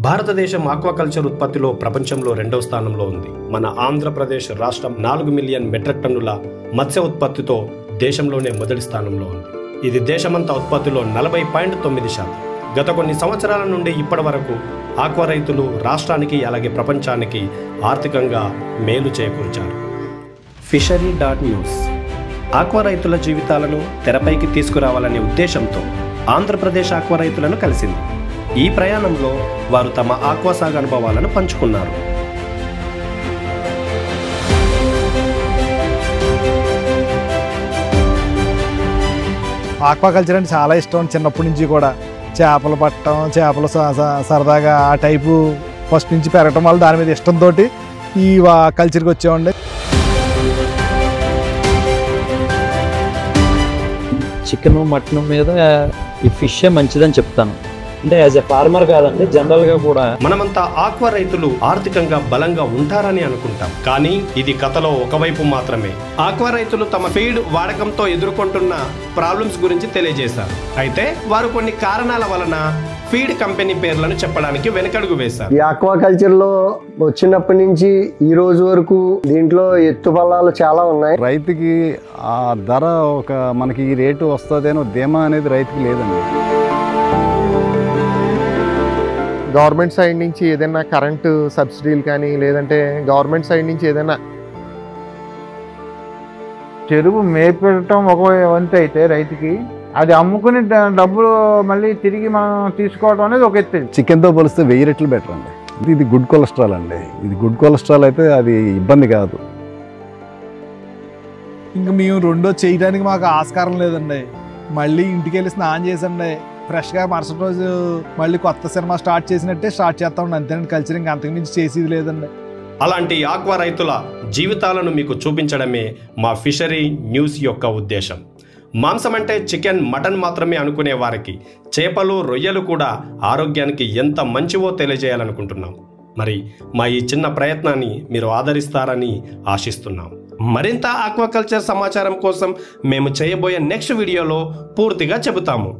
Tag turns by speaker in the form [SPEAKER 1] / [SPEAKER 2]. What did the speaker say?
[SPEAKER 1] భారతదేశం ఆక్వాకల్చర్ ఉత్పత్తిలో ప్రపంచంలో 2వ స్థానంలో ఉంది. మన ఆంధ్రప్రదేశ్ రాష్ట్రం 4 మిలియన్ మెట్రిక్ టన్నుల మత్స్య ఉత్పత్తితో దేశంలోనే మొదటి స్థానంలో ఉంది. ఇది దేశమంతా ఉత్పత్తిలో 40.9%. గత కొన్ని సంవత్సరాల నుండి ఇప్పటి వరకు ఆక్వా రైతులు రాష్ట్రానికి అలాగే ప్రపంచానికి ఆర్థికంగా మేలు చేకూర్చారు. fishery.news ఆక్వా రైతుల జీవితాలను తెరపైకి తీసుకురావాలనే ఉద్దేశంతో ఆంధ్రప్రదేశ్ ఆక్వా రైతులను కలిసింది. ఈ ప్రయాణంలో వారు తమ ఆక్వా సాగు అనుభవాలను పంచుకున్నారు.
[SPEAKER 2] ఆక్వాకల్చర్ అంటే చాలా ఇష్టం. చిన్నప్పటి నుంచి కూడా చేపలు పట్టడం, చేపలు సరదాగా ఆ టైపు ఫస్ట్ నుంచి పెరగటం వల్ల దాని మీద ఇష్టంతో ఈ కల్చర్కి వచ్చేవాడి.
[SPEAKER 3] చికెన్ మటన్ మీద ఈ ఫిష్ మంచిదని చెప్తాను. అంటే యాజ్ ఎ ఫార్మర్ కాదండి, జనరల్గా కూడా
[SPEAKER 1] మనమంతా ఆక్వా రైతులు ఆర్థికంగా బలంగా ఉంటారని అనుకుంటాం, కానీ ఇది కథలో ఒకవైపు మాత్రమే. ఆక్వా రైతులు తమ ఫీడ్ వాడకంతో ఎదుర్కొంటున్న ప్రాబ్లమ్స్ గురించి తెలియజేశారు. అయితే వారు కొన్ని కారణాల వలన ఫీడ్ కంపెనీ పేర్లను చెప్పడానికి వెనకడుగు వేశారు.
[SPEAKER 4] ఈ ఆక్వాకల్చర్ లో వచ్చినప్పటి నుంచి ఈ రోజు వరకు దీంట్లో ఎత్తుపల్లాలు చాలా ఉన్నాయి.
[SPEAKER 5] రైతుకి ఆ ధర మనకి ఈ రేటు వస్తుందేనో ధీమా అనేది రైతుకి లేదండి.
[SPEAKER 6] గవర్నమెంట్ సైడ్ నుంచి ఏదైనా కరెంటు సబ్సిడీలు కానీ లేదంటే గవర్నమెంట్ సైడ్ నుంచి ఏదైనా
[SPEAKER 7] చెరువు మేపెట్టడం ఒక వంతు అయితే రైతుకి, అది అమ్ముకుని డబ్బులు మళ్ళీ తిరిగి మనం తీసుకోవడం అనేది ఒక ఎత్తు.
[SPEAKER 5] చికెన్తో పోలిస్తే 1000 రెట్లు బెటర్ అండి. ఇది గుడ్ కొలెస్ట్రాల్ అండి. ఇది గుడ్ కొలెస్ట్రాల్ అయితే అది ఇబ్బంది కాదు.
[SPEAKER 2] ఇంకా మేము రెండో చేయడానికి మాకు ఆస్కారం లేదండి. మళ్ళీ ఇంటికి వెళ్ళి స్నానం చేసండి, ఫ్రెష్గా మరుసటి రోజు మళ్ళీ కొత్త సినిమా స్టార్ట్ చేసినట్టే స్టార్ట్ చేస్తామండి. అంతేనండి, కల్చర్ ఇంకా అంతకుమించి చేసేది లేదండి.
[SPEAKER 1] అలాంటి ఆక్వా రైతుల జీవితాలను మీకు చూపించడమే మా ఫిషరీ న్యూస్ యొక్క ఉద్దేశం. మాంసం అంటే చికెన్, మటన్ మాత్రమే అనుకునే వారికి చేపలు, రొయ్యలు కూడా ఆరోగ్యానికి ఎంత మంచివో తెలియజేయాలనుకుంటున్నాం. మరి మా ఈ చిన్న ప్రయత్నాన్ని మీరు ఆదరిస్తారని ఆశిస్తున్నాం. మరింత ఆక్వాకల్చర్ సమాచారం కోసం మేము చేయబోయే నెక్స్ట్ వీడియోలో పూర్తిగా చెబుతాము.